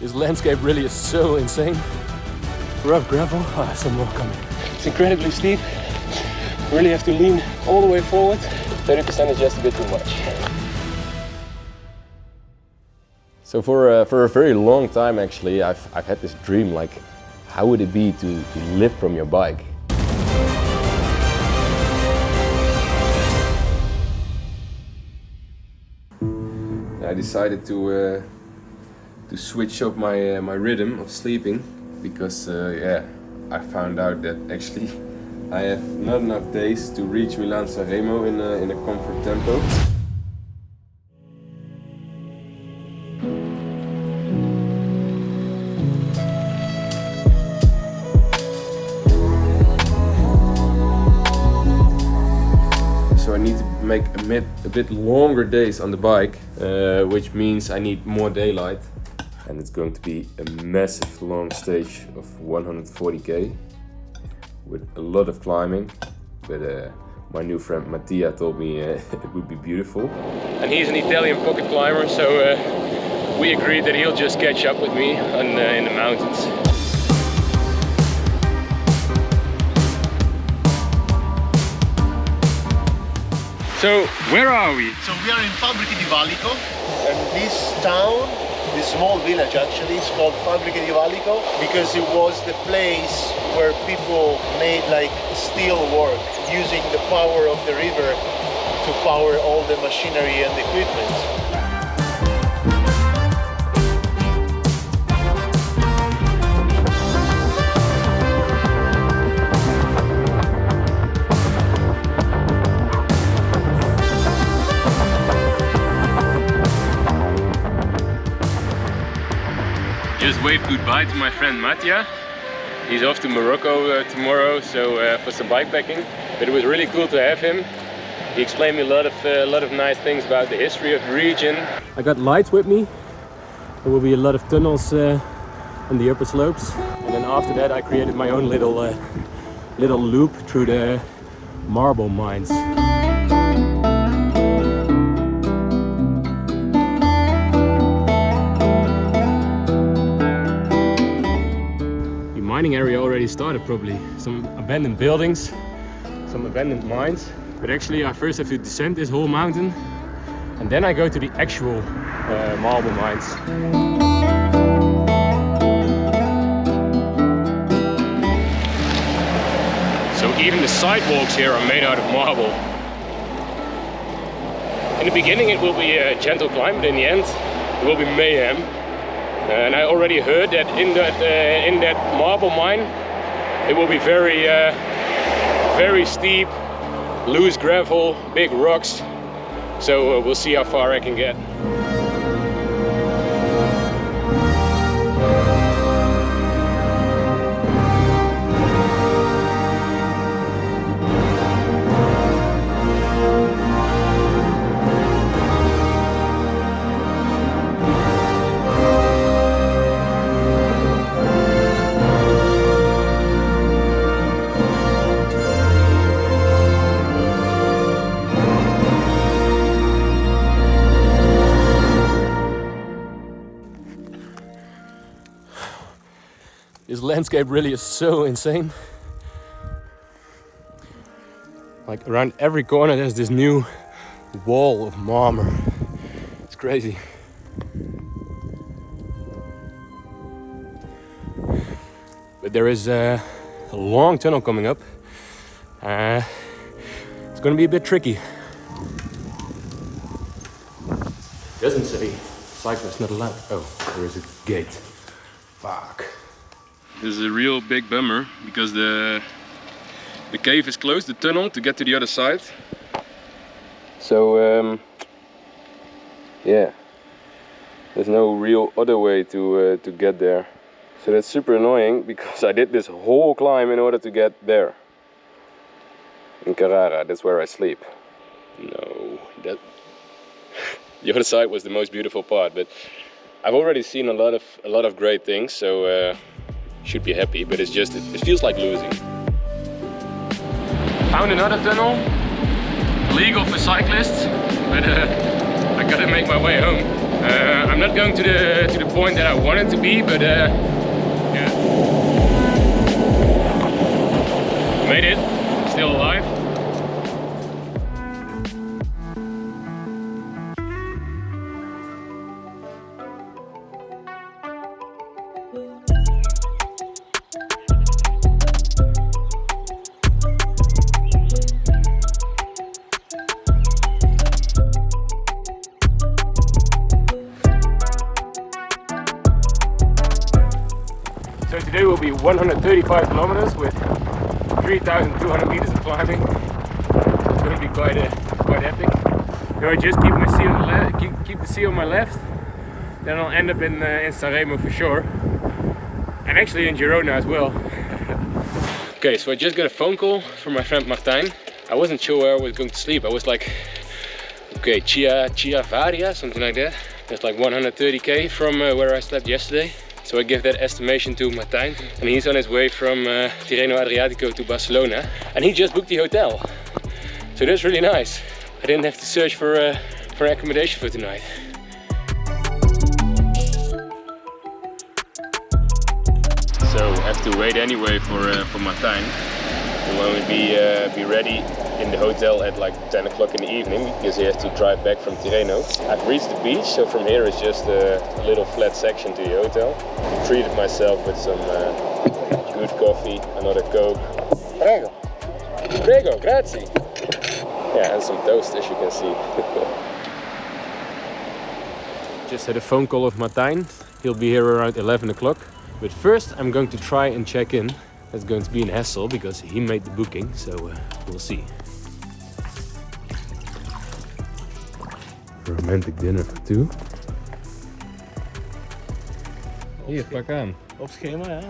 This landscape really is so insane. Rough gravel, some more coming. It's incredibly steep. Really have to lean all the way forward. 30% is just a bit too much. So for a very long time actually, I've had this dream, like how would it be to live from your bike? I decided to switch up my rhythm of sleeping because I found out that actually I have not enough days to reach Milan San Remo in a comfort tempo. So I need to make a bit longer days on the bike, which means I need more daylight. And it's going to be a massive long stage of 140k with a lot of climbing. But my new friend Mattia told me it would be beautiful. And he's an Italian pocket climber, so we agreed that he'll just catch up with me in the mountains. So, where are we? So we are in Fabbriche di Valico, and this town, this small village actually, is called Fabbriche di Valico because it was the place where people made like steel work using the power of the river to power all the machinery and equipment. Just waved goodbye to my friend Mattia. He's off to Morocco tomorrow, so for some bikepacking. But it was really cool to have him. He explained me a lot of nice things about the history of the region. I got lights with me. There will be a lot of tunnels on the upper slopes. And then after that, I created my own little loop through the marble mines. Mining area already started probably. Some abandoned buildings, some abandoned mines. But actually I first have to descend this whole mountain and then I go to the actual marble mines. So even the sidewalks here are made out of marble. In the beginning it will be a gentle climb, but in the end it will be mayhem. And I already heard that in that marble mine, it will be very steep, loose gravel, big rocks. So we'll see how far I can get. This landscape really is so insane. Like around every corner there's this new wall of marble. It's crazy. But there is a long tunnel coming up. It's gonna be a bit tricky. Doesn't say cyclists not allowed. Oh, there is a gate. Fuck. This is a real big bummer because the cave is closed, the tunnel, to get to the other side. So yeah, there's no real other way to get there. So that's super annoying because I did this whole climb in order to get there. In Carrara, that's where I sleep. No, that the other side was the most beautiful part, but I've already seen a lot of great things, so should be happy, but it's just, it feels like losing. Found another tunnel, legal for cyclists, but I gotta make my way home. I'm not going to the point that I want it to be, but yeah. Made it, still alive. So today will be 135 kilometers with 3,200 meters of climbing. It's going to be quite epic. So I just keep the sea on my left. Then I'll end up in San Remo for sure, and actually in Girona as well. Okay, so I just got a phone call from my friend Martijn. I wasn't sure where I was going to sleep. I was like, okay, Varia, something like that. That's like 130k from where I slept yesterday. So I give that estimation to Martijn, and he's on his way from Tirreno Adriatico to Barcelona, and he just booked the hotel. So that's really nice. I didn't have to search for accommodation for tonight. So I have to wait anyway for Martijn. We'll only be ready in the hotel at like 10 o'clock in the evening because he has to drive back from Tirreno. I've reached the beach, so from here it's just a little flat section to the hotel. I treated myself with some good coffee, another Coke. Prego. Prego, grazie. Yeah, and some toast, as you can see. Just had a phone call of Martijn. He'll be here around 11 o'clock. But first I'm going to try and check in. That's going to be an hassle because he made the booking, so we'll see. Romantic dinner for two. Hier, pak aan. Op schema, ja.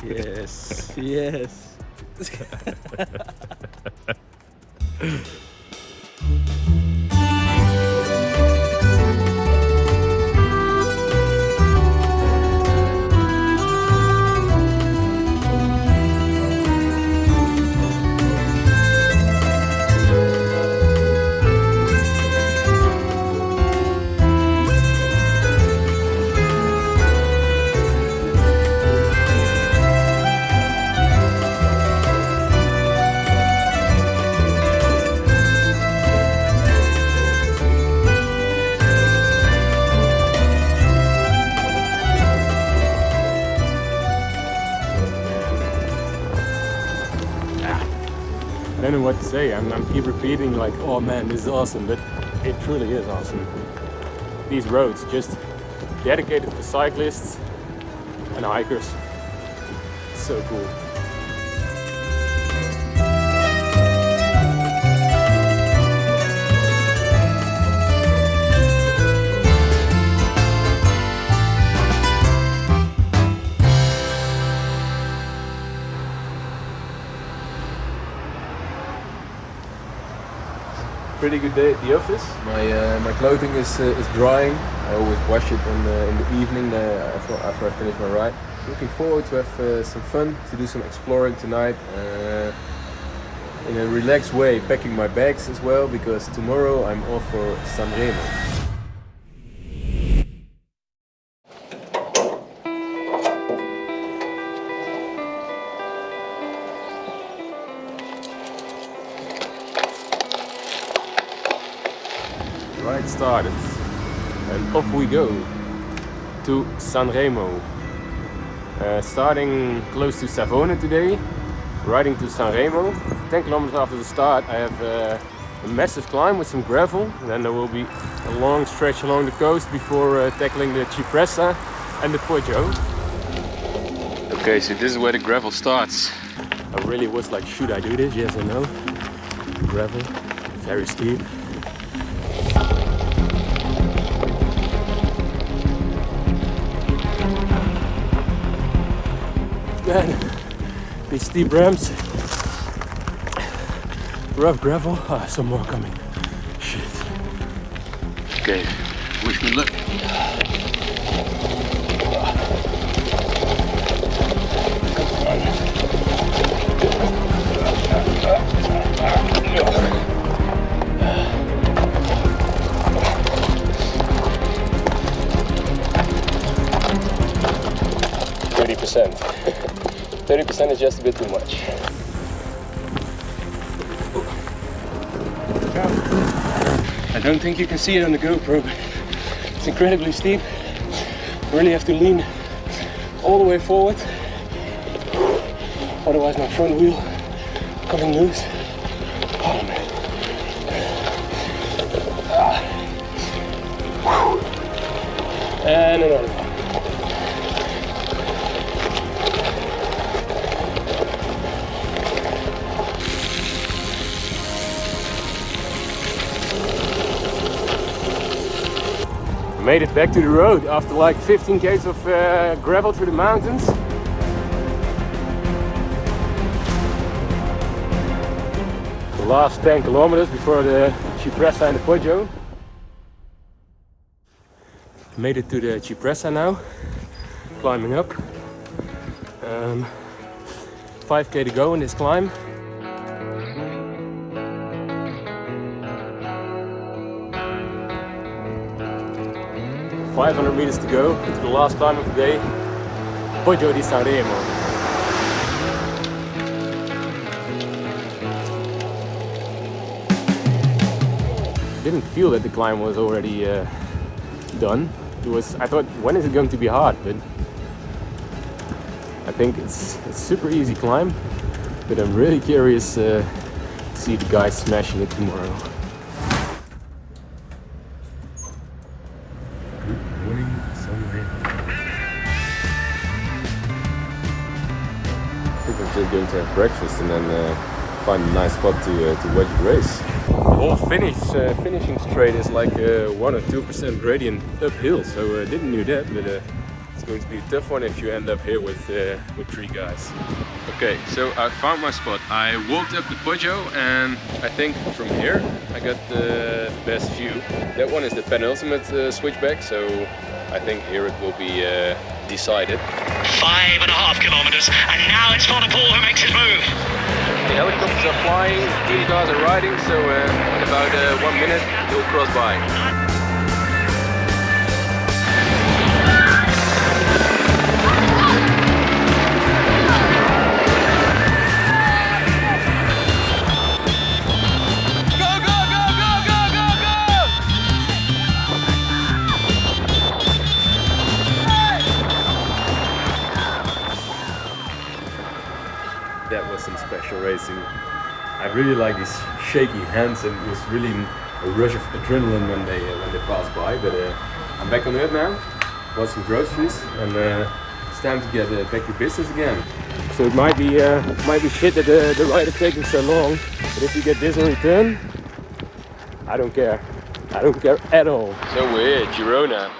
Yes, yes. I don't know what to say. I'm keep repeating like, oh man, this is awesome, but it truly is awesome. These roads just dedicated for cyclists and hikers. So cool. Pretty good day at the office. My clothing is drying. I always wash it in the evening after I finish my ride. Looking forward to have some fun, to do some exploring tonight in a relaxed way, packing my bags as well because tomorrow I'm off for San Remo. Ride started and off we go to San Remo. Starting close to Savona today, riding to San Remo. 10 kilometers after the start I have a massive climb with some gravel, and then there will be a long stretch along the coast before tackling the Cipressa and the Poggio. Okay, so this is where the gravel starts. I really was like, should I do this? Yes or no? Gravel, very steep. Then these steep ramps, rough gravel. Ah, some more coming. Shit. Okay, wish me luck. 30%. 30% is just a bit too much. I don't think you can see it on the GoPro, but it's incredibly steep. Really have to lean all the way forward, otherwise my front wheel coming loose. Oh man. And another one. Made it back to the road after like 15 km of gravel through the mountains. The last 10 kilometers before the Cipressa and the Poggio. Made it to the Cipressa now, climbing up. 5k to go in this climb. .500 meters to go to the last climb of the day, Poggio di San Remo. Didn't feel that the climb was already done. I thought, when is it going to be hard? But I think it's a super easy climb. But I'm really curious to see the guys smashing it tomorrow. I think I'm just going to have breakfast and then find a nice spot to watch the race. The whole finishing straight is like 1 or 2% gradient uphill, so I didn't know that, but it's going to be a tough one if you end up here with 3 guys. Okay, so I found my spot. I walked up the Poggio and I think from here I got the best view. That one is the penultimate switchback, so I think here it will be decided. 5.5 kilometers, and now it's Van der Poel who makes his move. The helicopters are flying, 3 cars are riding, so in about 1 minute they'll cross by. That was some special racing. I really like these shaky hands, and it was really a rush of adrenaline when they passed by. But I'm back on Earth now, bought some groceries, and it's time to get back to business again. So it might be shit that the ride is taking so long, but if you get this in return, I don't care. I don't care at all. So we're here, Girona.